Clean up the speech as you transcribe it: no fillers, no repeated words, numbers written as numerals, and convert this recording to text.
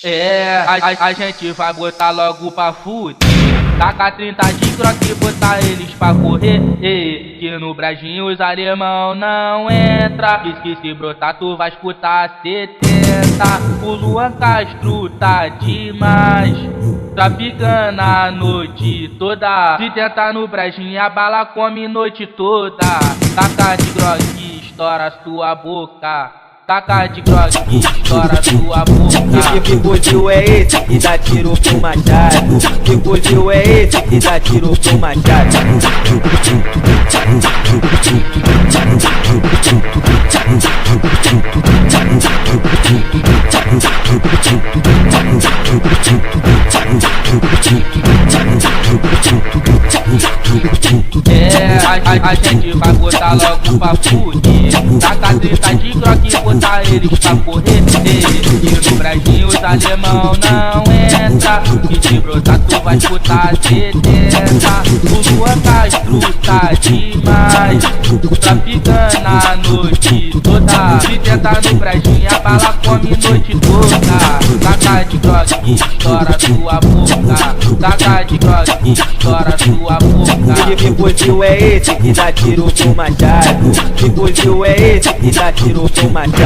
A gente vai botar logo pra fuder. Taca 30 de croque e botar eles pra correr. Que no Brajinho os alemão não entra. Diz que se brotar tu vai escutar 70. O Luan Castro tá demais, traficando a noite toda. Se tentar no Brajinho a bala come noite toda. Taca de croque, estoura sua boca. Taca de croque, estoura sua boca. Que fuzil é esse que dá tiro pro machado? Que fuzil é esse que dá tiro pro machado? A gente vai botar logo pra fuder. Taca 30 de croque e botar eles pra correr. E no Brajinho os alemão não entra. E se brotar tu vai escutar 70. O Luan Castro tá demais, traficando a noite toda. Se tentar no Brajinho a bala come noite toda. Taca de croque, estoura sua boca. Taca de croque, estoura sua boca. Que fuzil é esse que dá tiro pro machado? Que fuzil é esse que dá tiro pro machado?